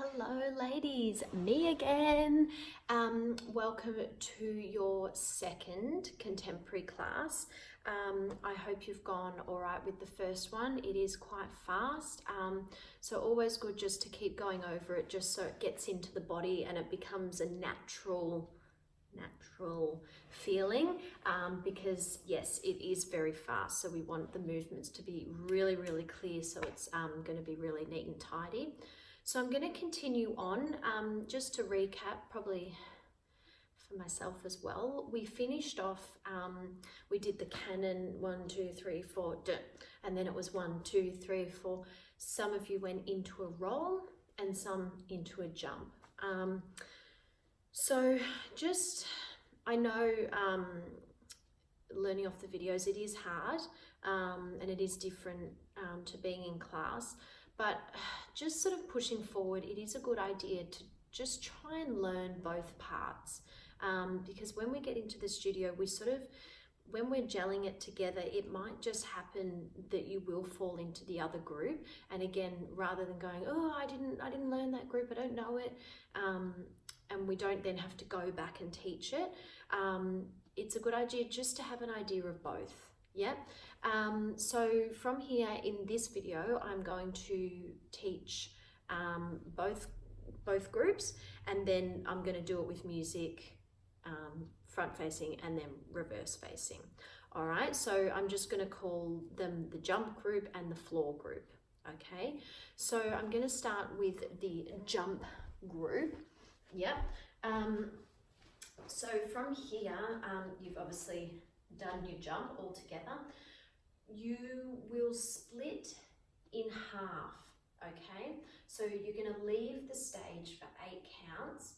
Hello ladies, me again. Welcome to your second contemporary class. I hope you've gone all right with the first one. It is quite fast, so always good just to keep going over it just so it gets into the body and it becomes a natural feeling, because yes, it is very fast, so we want the movements to be really clear, so it's going to be really neat and tidy. So I'm going to continue on, just to recap, probably for myself as well. We finished off, we did the canon 1, 2, 3, 4, and then it was 1, 2, 3, 4. Some of you went into a roll and some into a jump. So just, I know learning off the videos, it is hard, and it is different to being in class. But just sort of pushing forward, it is a good idea to just try and learn both parts, because when we get into the studio, we sort of, when we're gelling it together, it might just happen that you will fall into the other group. And again, rather than going, oh, I didn't learn that group, I don't know it, and we don't then have to go back and teach it, it's a good idea just to have an idea of both. Yeah. So from here in this video, I'm going to teach both groups, and then I'm going to do it with music, front facing and then reverse facing. All right, so I'm just going to call them the jump group and the floor group. Okay, so I'm going to start with the jump group. Yep. So from here, you've obviously done your jump all together. You will split in half, okay? So you're going to leave the stage for 8 counts,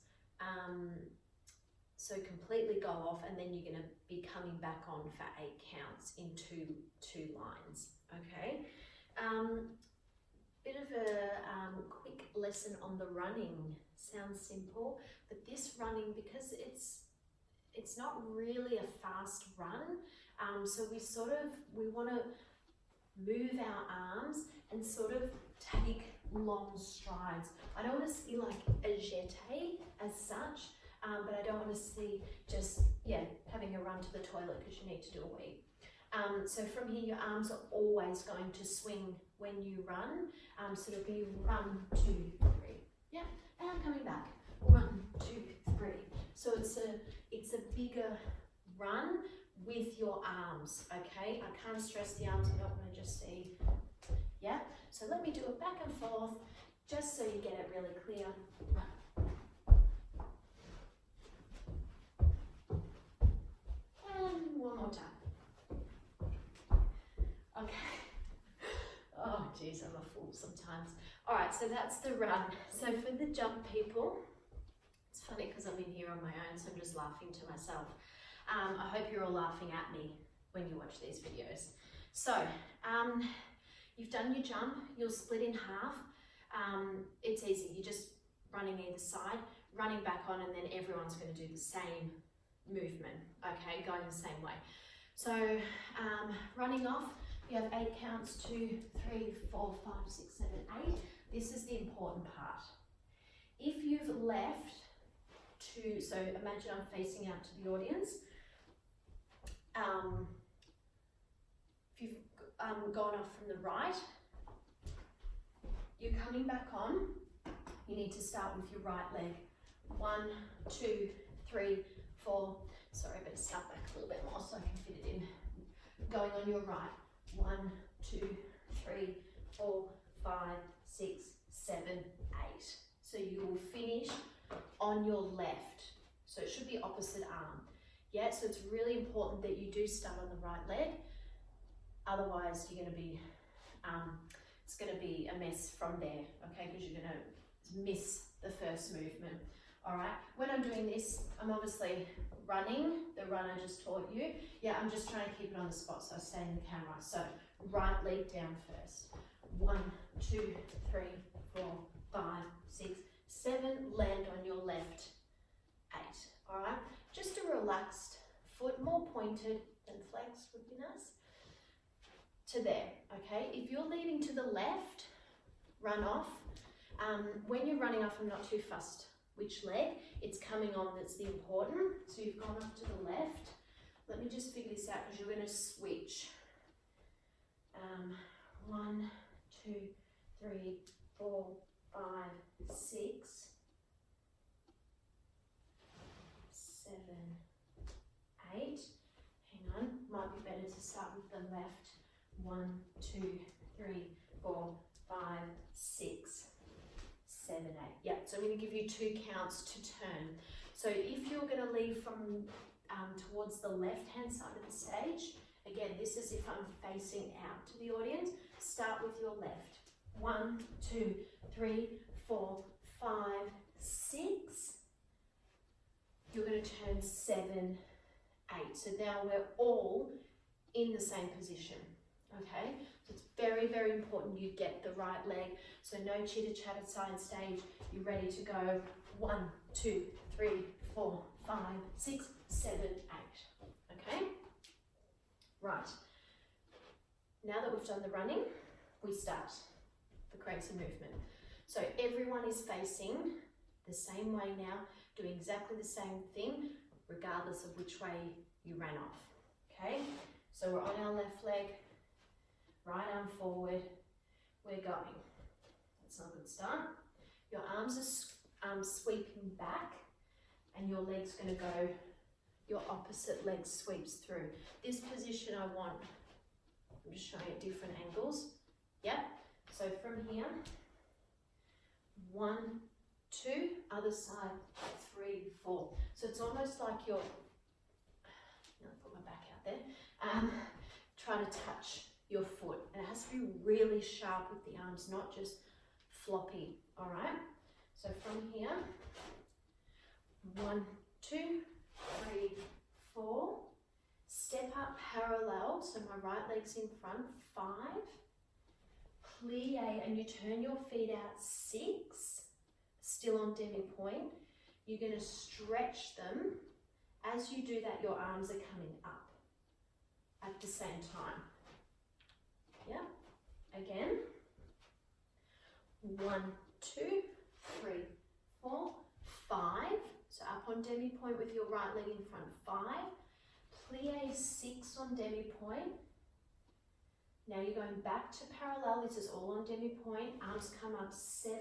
so completely go off, and then you're going to be coming back on for 8 counts in two lines, okay? Bit of a quick lesson on the running. Sounds simple, but this running, because it's not really a fast run, so we want to move our arms and sort of take long strides. I don't want to see like a jeté as such, but I don't want to see just, yeah, having a run to the toilet because you need to do a wee. So from here, your arms are always going to swing when you run, so it'll be 1, 2, 3, yeah, and I'm coming back, 1, 2, 3. So it's a bigger run with your arms, okay? I can't stress the arms, I don't want to just see, yeah? So let me do it back and forth, just so you get it really clear. And one more time. Okay. Oh, geez, I'm a fool sometimes. All right, so that's the run. So for the jump people, it's funny because I'm in here on my own, so I'm just laughing to myself. I hope you're all laughing at me when you watch these videos. So, you've done your jump, you'll split in half. It's easy, you're just running either side, running back on, and then everyone's going to do the same movement, okay, going the same way. So, running off, you have 8 counts, 2, 3, 4, 5, 6, 7, 8. This is the important part. If you've left to, so imagine I'm facing out to the audience. If you've gone off from the right, you're coming back on. You need to start with your right leg. 1, 2, 3, 4. Sorry, I better start back a little bit more so I can fit it in. Going on your right. 1, 2, 3, 4, 5, 6, 7, 8. So you will finish on your left. So it should be opposite arm. Yeah, so it's really important that you do start on the right leg. Otherwise, you're going to be, it's going to be a mess from there, okay? Because you're going to miss the first movement. All right, when I'm doing this, I'm obviously running, the run I just taught you. Yeah, I'm just trying to keep it on the spot so I stay in the camera. So right leg down first. 1, 2, 3, 4, 5, 6, 7, land on your left, 8. All right, just a relaxed foot, more pointed than flexed would be nice. To there, okay? If you're leading to the left, run off. When you're running off, I'm not too fussed which leg. It's coming on that's the important. So you've gone off to the left. Let me just figure this out because you're going to switch. 1, 2, 3, 4, 5, 6, 7, 8. Hang on, might be better to start with the left. 1, 2, 3, 4, 5, 6, 7, 8. Yeah, so I'm going to give you 2 counts to turn. So if you're going to leave from towards the left-hand side of the stage, again, this is if I'm facing out to the audience, start with your left. 1, 2, 3, 4, 5, 6. You're going to turn 7, 8. So now we're all in the same position, okay? So it's very, very important you get the right leg. So no chitter-chatter side stage. You're ready to go. 1, 2, 3, 4, 5, 6, 7, 8. Okay? Right. Now that we've done the running, we start the crazy movement. So everyone is facing the same way now, doing exactly the same thing, regardless of which way you ran off. Okay? So we're on our left leg, right arm forward, we're going. That's not a good start. Your arms are sweeping back, and your leg's going to go, your opposite leg sweeps through. This position I want, I'm just showing at different angles. Yep. So from here, 1, 2, other side, 3, 4. So it's almost like you're, I'll put my back out there, trying to touch your foot. And it has to be really sharp with the arms, not just floppy, all right? So from here, 1, 2, 3, 4. Step up parallel, so my right leg's in front, 5. Plie, and you turn your feet out, 6. Still on demi-point. You're going to stretch them. As you do that, your arms are coming up at the same time. Yeah. Again. 1, 2, 3, 4, 5. So up on demi-point with your right leg in front, 5. Plie 6 on demi-point. Now you're going back to parallel. This is all on demi-point. Arms come up, 7.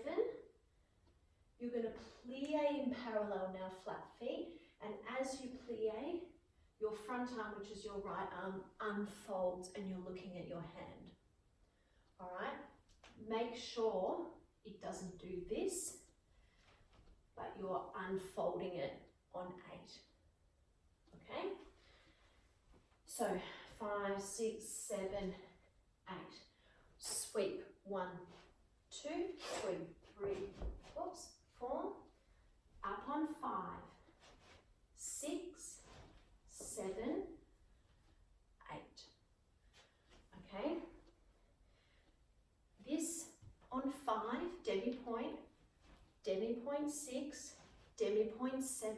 You're going to plie in parallel now, flat feet. And as you plie, your front arm, which is your right arm, unfolds and you're looking at your hand. All right? Make sure it doesn't do this, but you're unfolding it on 8. Okay? So 5, 6, 7, 8. Sweep. 1, 2, 3, 4. Up on 5, 6, 7, 8. Okay? This on 5, demi-point, demi-point 6, demi-point 7.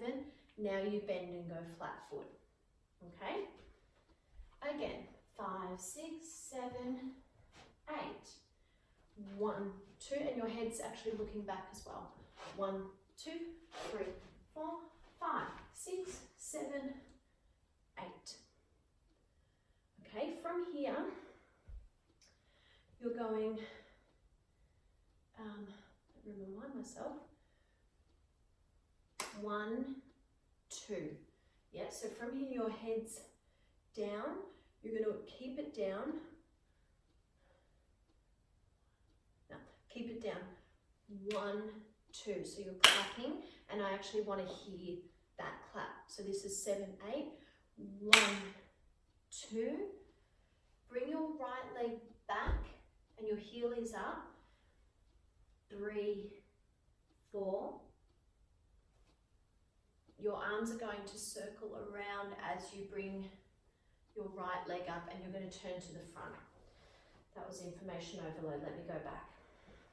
Now you bend and go flat foot. Okay? Again, 5, 6, 7, 8. 1, 2, and your head's actually looking back as well. 1, 2, 3, 4, 5, 6, 7, 8. Okay, from here, you're going, let me remind myself, 1, 2. Yeah, so from here, your head's down. You're going to keep it down. No, keep it down. 1, 2. So you're clapping, and I actually want to hear that clap. So this is 7, 8. 1, 2. Bring your right leg back, and your heel is up. 3, 4. Your arms are going to circle around as you bring your right leg up, and you're going to turn to the front. That was information overload. Let me go back.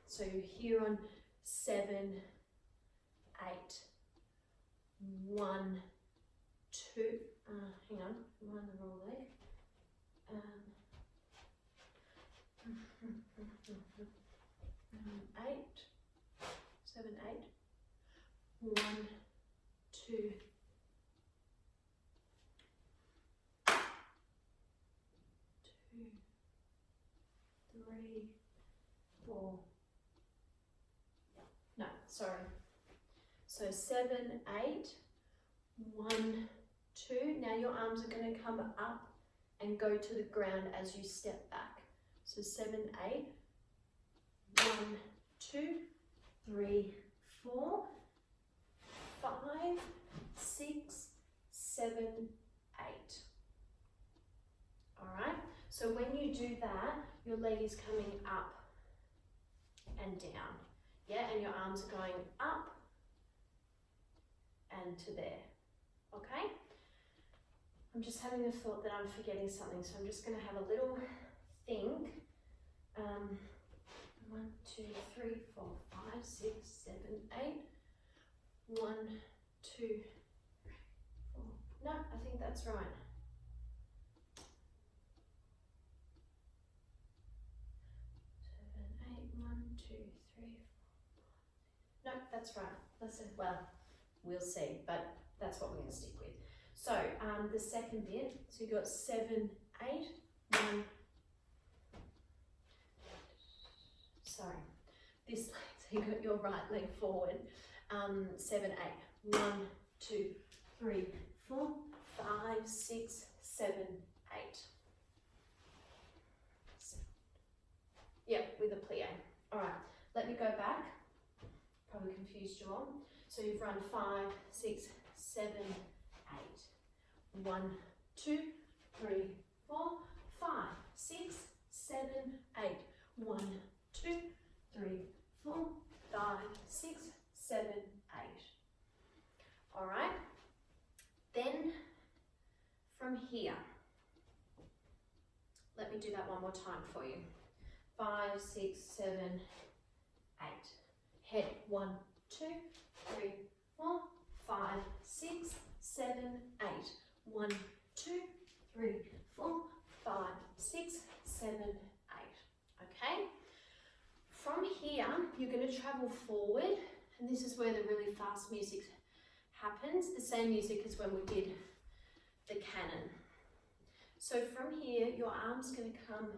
So you're here on 7, 8, 1, 2. Hang on, I'm on the wrong leg. 8, 1, 2, 3, 4. No, sorry. So 7, 8, 1, 2. Now your arms are going to come up and go to the ground as you step back. So 7, 8, 1, 2, 3, 4, 5, 6, 7, 8. All right. So when you do that, your leg is coming up and down. Yeah, and your arms are going up and to there. Okay? I'm just having a thought that I'm forgetting something, so I'm just going to have a little think. 1, 2, 3, 4, 5, 6, 7, 8. 1, 2, 3, 4. No, I think that's right. 7, 8. 1, 2, 3, 4. No, that's right. Listen, well, we'll see, but that's what we're going to stick with. So the second bit, so you got 7, 8, 1. Sorry, this leg, so you got your right leg forward. 7, 8. 1, 2, 3, 4, 5, 6, 7, 8. Yep, with a plie. All right, let me go back. Probably confused you all. So you've run 5, 6, 7, 8. 1, 2, 3, 4, 5, 6, 7, 8. 1, 2, 3, 4, 5, 6, 7, 8. All right. Then from here, let me do that one more time for you. 5, 6, 7, 8. Head 1, 2, 3, 4, 5, 6, 7, 8. 1, 2, 3, 4, 5, 6, 7, 8. Okay? From here, you're going to travel forward, and this is where the really fast music happens. The same music as when we did the canon. So from here, your arm's going to come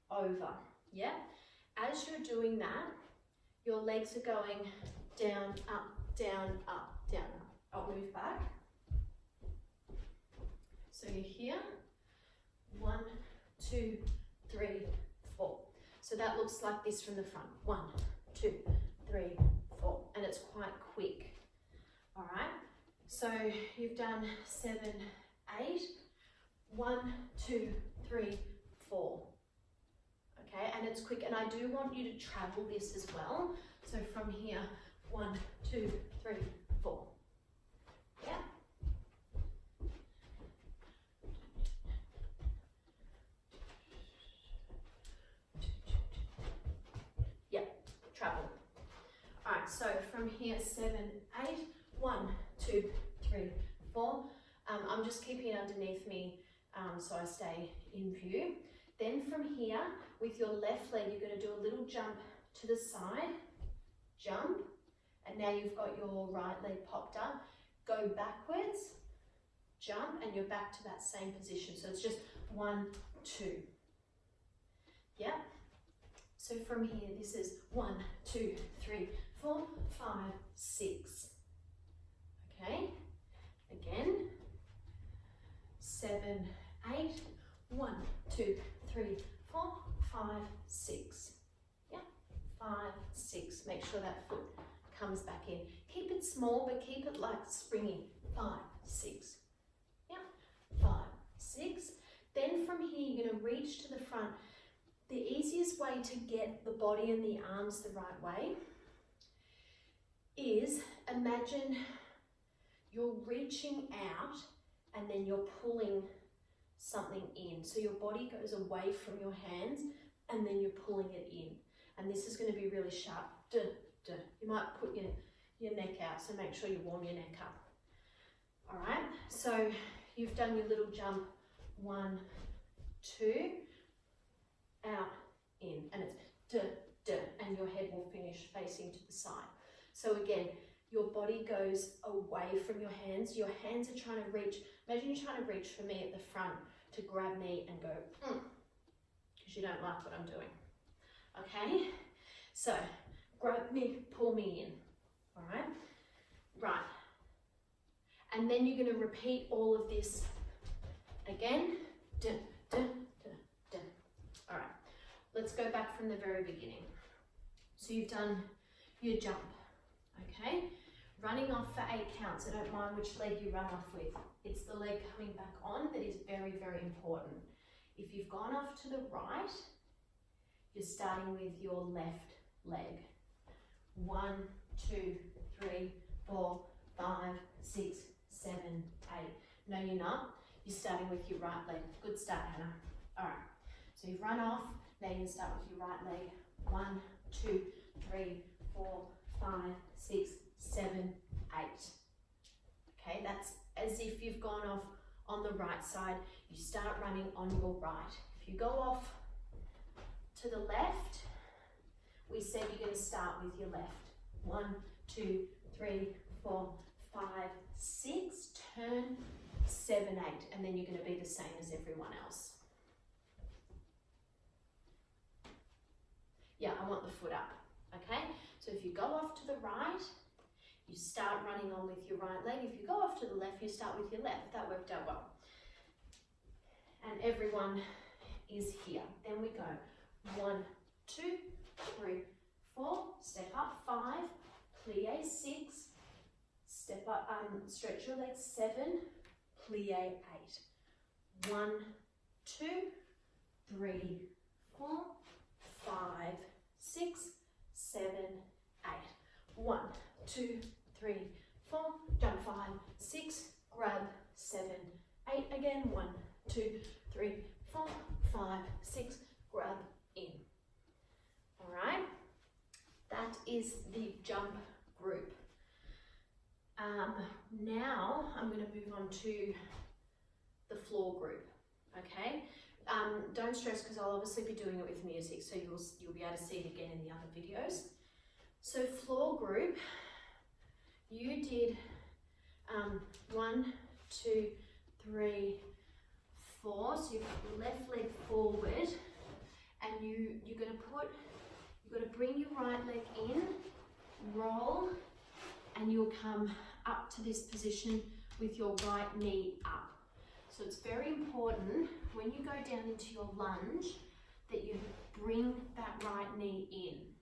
over, yeah? As you're doing that, your legs are going down, up, down, up, down, up. I'll move back. So you're here. 1, 2, 3, 4. So that looks like this from the front. 1, 2, 3, 4. And it's quite quick. All right. So you've done 7, 8. 1, 2, 3, 4. Okay, and it's quick. And I do want you to travel this as well. So from here, 1, 2, 3, 4. Yeah. Yeah, travel. All right, so from here, 7, 8, 1, 2, 3, 4. I'm just keeping it underneath me so I stay in view. Then from here, with your left leg, you're going to do a little jump to the side, jump, and now you've got your right leg popped up. Go backwards, jump, and you're back to that same position. So it's just 1, 2. Yeah. So from here, this is 1, 2, 3, 4, 5, 6. Okay. Again. 7, 8. 1, 2, 3, 4, 5, 6. Yeah. 5, 6. Make sure that foot comes back in. Keep it small, but keep it like springy. 5, 6. Yeah. 5, 6. Then from here, you're going to reach to the front. The easiest way to get the body and the arms the right way is imagine you're reaching out and then you're pulling something in. So your body goes away from your hands and then you're pulling it in. And this is going to be really sharp. Duh, duh. You might put your neck out, so make sure you warm your neck up. All right, so you've done your little jump. 1, 2, out, in, and it's duh, duh, and your head will finish facing to the side. So again, your body goes away from your hands. Your hands are trying to reach. Imagine you're trying to reach for me at the front to grab me and go, because you don't like what I'm doing. Okay? So, grab me, pull me in. All right? Right. And then you're going to repeat all of this again. Dun, dun, dun, dun. All right. Let's go back from the very beginning. So you've done your jump. Okay? Running off for 8 counts. I don't mind which leg you run off with. It's the leg coming back on that is very, very important. If you've gone off to the right, you're starting with your left leg. 1, 2, 3, 4, 5, 6, 7, 8. No, you're not. You're starting with your right leg. Good start, Hannah. All right. So you've run off. Now you start with your right leg. 1, 2, 3, 4, 5, 6, 7, 8. Okay, that's as if you've gone off on the right side. You start running on your right. If you go off to the left, we said you're going to start with your left. 1, 2, 3, 4, 5, 6. Turn 7, 8, and then you're going to be the same as everyone else. Yeah, I want the foot up. Okay, so if you go off to the right, you start running on with your right leg. If you go off to the left, you start with your left. That worked out well. And everyone is here. Then we go 1, 2, 3, 4, step up 5, plie 6, step up, stretch your legs 7, plie 8. 1, 2, 3, 4, 5, 6, 7, 8. 1, 2, 3, 4, jump 5, 6, grab 7, 8 again. 1, 2, 3, 4, 5, 6, grab in. All right, that is the jump group. Now I'm going to move on to the floor group. Okay, don't stress because I'll obviously be doing it with music, so you'll be able to see it again in the other videos. So floor group, you did 1, 2, 3, 4. So you've got your left leg forward, and you're going to bring your right leg in, roll, and you'll come up to this position with your right knee up. So it's very important when you go down into your lunge that you bring that right knee in.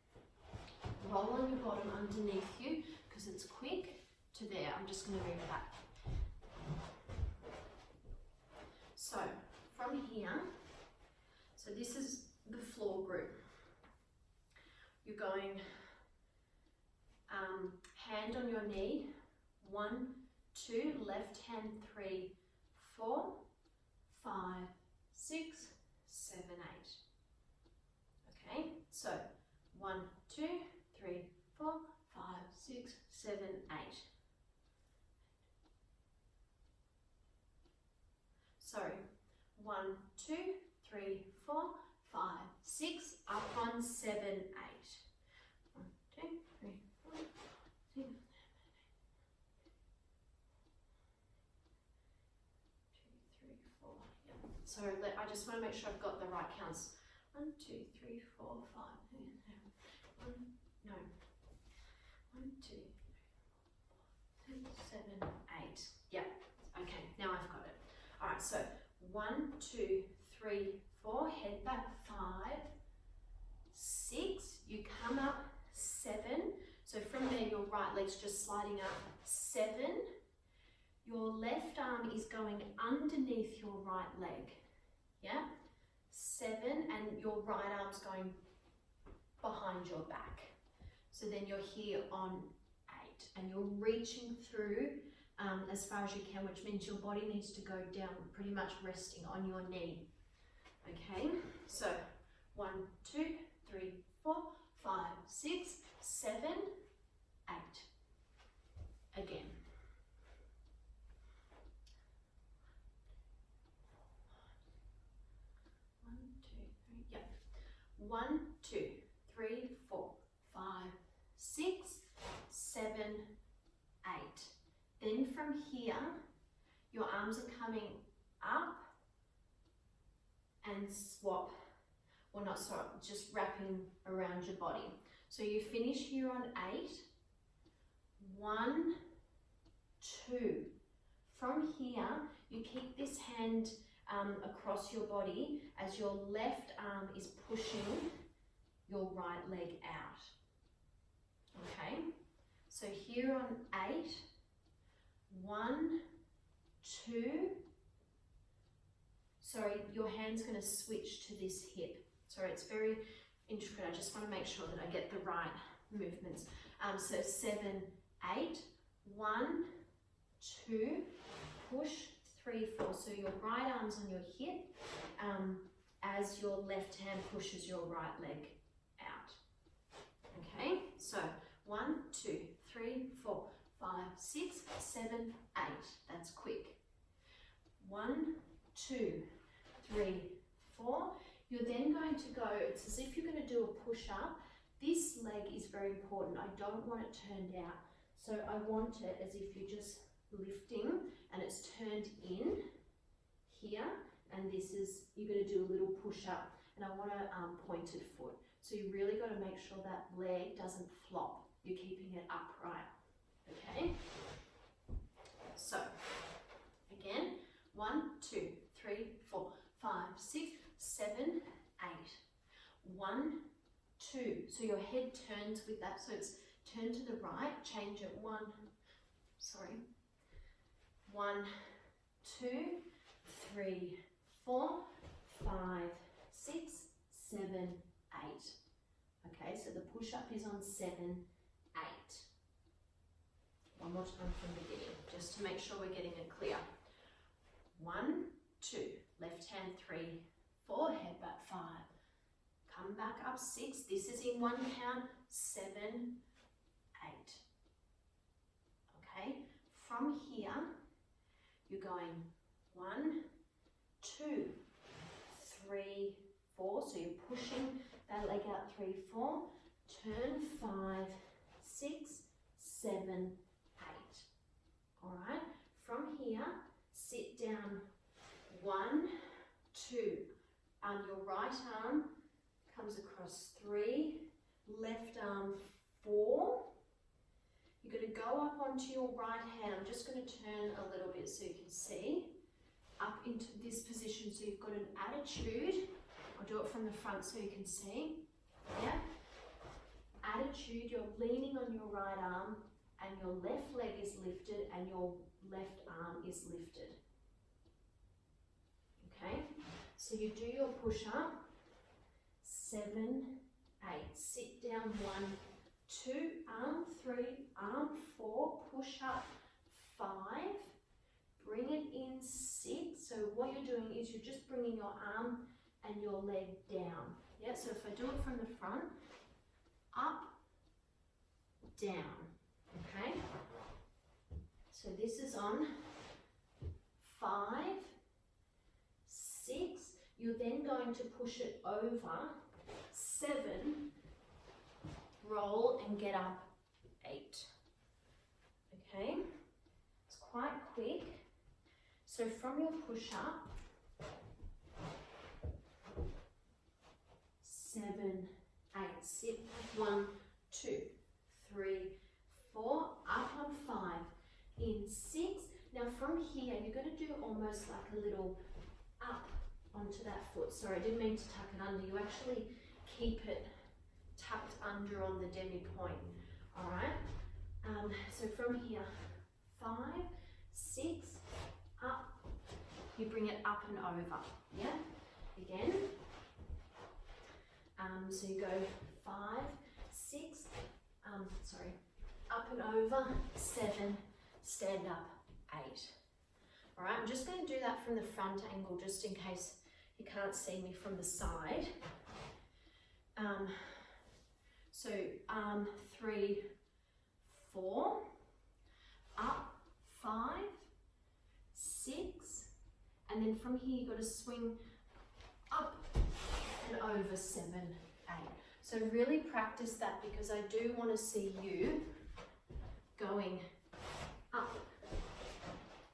Roll on your bottom underneath you because it's quick to there. I'm just going to move that. So from here, so this is the floor group. You're going hand on your knee, 1, 2, left hand 3, 4, 5, 6, 7, 8. Okay, so 1, 2, 3, 4, 5, 6, 7, 8. Sorry, 1, 2, 3, 4, 5, 6, up on 7, 8. 1, 2, 3, 4, 6, 7, 8. 2, 3, 4. Yeah. So I just want to make sure I've got the right counts. 1, 2, 3, 4, 5. 1, no. 1, 2, 3, 4, 5, 6, 7, 8. Yeah. Okay. Now I've got it. All right. So 1, 2, 3, 4. Head back 5, 6. You come up 7. So from there, your right leg's just sliding up 7. Your left arm is going underneath your right leg. Yeah. 7, and your right arm's going behind your back. So then you're here on 8, and you're reaching through as far as you can, which means your body needs to go down, pretty much resting on your knee. Okay, so 1, 2, 3, 4, 5, 6, 7, 8. Again. 1, 2, 3, 4, 5, 6, 7, Then from here, your arms are coming up and swap, or not swap, just wrapping around your body. So you finish here on 8. 1, 2. From here, you keep this hand across your body as your left arm is pushing your right leg out. Okay, so here on 8, 1, 2, sorry, your hand's going to switch to this hip. Sorry, it's very intricate. I just want to make sure that I get the right movements. So 7, 8, 1, 2, push, 3, 4. So your right arm's on your hip as your left hand pushes your right leg out. Okay, so 1, 2, 3, 4, 5, 6, 7, 8. That's quick. 1, 2, 3, 4. You're then going to go, it's as if you're going to do a push-up. This leg is very important. I don't want it turned out. So I want it as if you're just lifting and it's turned in here. And this is, you're going to do a little push-up. And I want a pointed foot. So you really got to make sure that leg doesn't flop. You're keeping it upright. Okay? So, again, 1, 2, 3, 4, 5, 6, 7, 8. 1, 2. So your head turns with that. So it's turn to the right, change it. 1, 2, 3, 4, 5, 6, 7, 8. Okay, so the push-up is on 7, 8. One more time from the beginning, just to make sure we're getting it clear. 1, 2, left hand 3, 4, head back 5. Come back up 6. This is in 1 count. 7, 8. Okay, from here, you're going 1, 2, 3, 4. So you're pushing that leg out 3, 4. Turn 5, 6, 7, 8. All right. From here, sit down. 1, 2. Your right arm comes across 3. Left arm 4. You're going to go up onto your right hand. I'm just going to turn a little bit so you can see. Up into this position, so you've got an attitude. I'll do it from the front so you can see. Yeah. Attitude, you're leaning on your right arm and your left leg is lifted and your left arm is lifted. Okay, so you do your push-up. 7, 8. Sit down. 1, 2. Arm 3. Arm 4. Push up. 5. Bring it in. 6. So what you're doing is you're just bringing your arm and your leg down. Yeah, so if I do it from the front, up, down. Okay, so this is on 5, 6. You're then going to push it over. 7, roll and get up. 8. Okay, it's quite quick. So from your push up, 7, 8, sit. 1, 2, 3, 4, up on 5, in 6. Now from here, you're going to do almost like a little up onto that foot. Sorry, I didn't mean to tuck it under. You actually keep it tucked under on the demi point. All right. So from here, 5, 6, up. You bring it up and over. Yeah. Again. So you go 5, 6. Sorry. Up and over. 7. Stand up. 8. All right. I'm just going to do that from the front angle, just in case you can't see me from the side. So arm 3, 4, up 5, 6, and then from here you've got to swing up and over 7, 8. So really practice that, because I do want to see you going up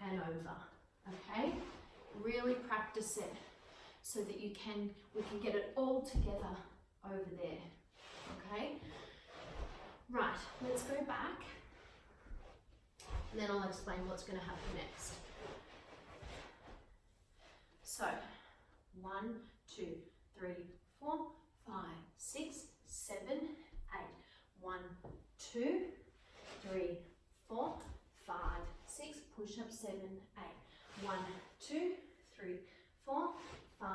and over, okay? Really practice it so that we can get it all together over there, okay? Right, let's go back and then I'll explain what's going to happen next. So 1, 2, 3, 4, 5, 6, 7, 8. 1, 2, 3, 4, 5, 6. Push up 7, 8. 1, 2, 3, 4, 5,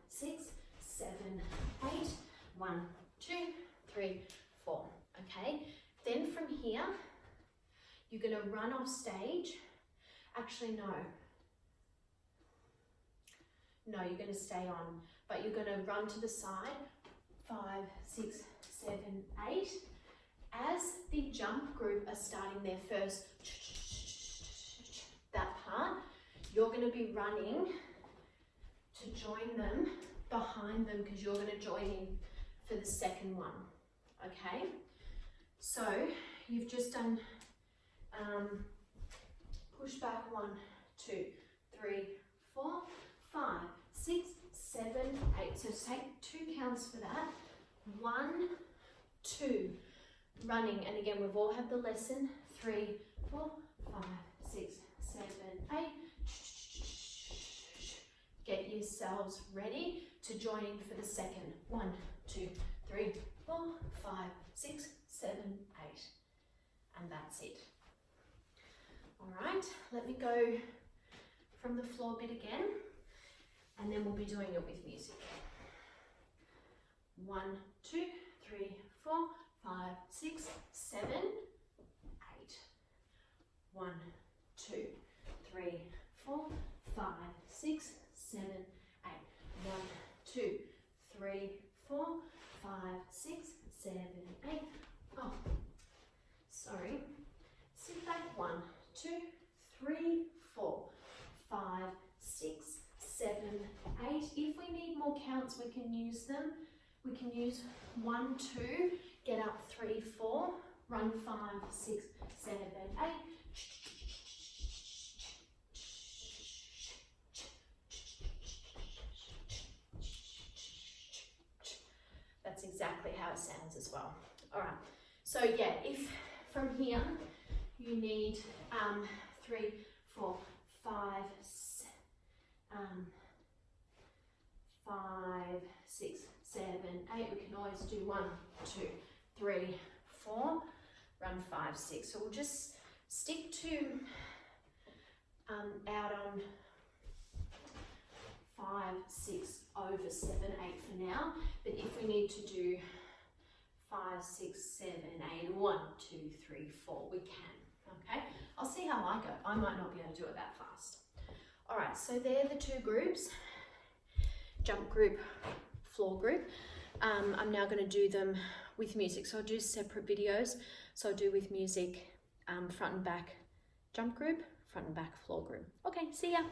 6, 7, 8. 1, 2, 3, 4. Okay. Then from here, you're going to run off stage. Actually, no. No, you're going to stay on, but you're going to run to the side. 5, 6, 7, 8. As the jump group are starting their first, that part, you're going to be running to join them behind them because you're going to join in for the second one. Okay, so you've just done push back 1, 2, 3, 4, 5, 6, 7, 8. So take 2 counts for that. 1, 2, running, and again we've all had the lesson. 3, 4, 5, 6, 7, 8. Get yourselves ready to join in for the second. 1, 2, 3, 4, 5, 6, 7, 8. And that's it. Alright, let me go from the floor bit again, and then we'll be doing it with music. 1, 2, 3, 4, 5, 6, 7, 8. 1, 2, 3, 4, 5, 6, 7, 8. 1, 2, 3, 4, 5, 6, 7, 8. Oh, sorry. Sit back. 1, 2, 3, 4, 5, 6, 7, 8. If we need more counts, we can use them. We can use 1, 2, get up 3, 4, run 5, 6, 7, 8. That's exactly how it sounds as well. All right. So yeah, if from here you need 3, 4, 5, 6, 7, 8. We can always do 1, 2, 3, 4, run 5, 6. So we'll just stick to out on 5, 6, over 7, 8 for now. But if we need to do 5, 6, 7, 8, 1, 2, 3, 4, we can. Okay, I'll see how I go. I might not be able to do it that fast. All right, so they're the 2 groups, jump group, floor group. I'm now going to do them with music. So I'll do separate videos. So I'll do with music, front and back jump group, front and back floor group. Okay, see ya.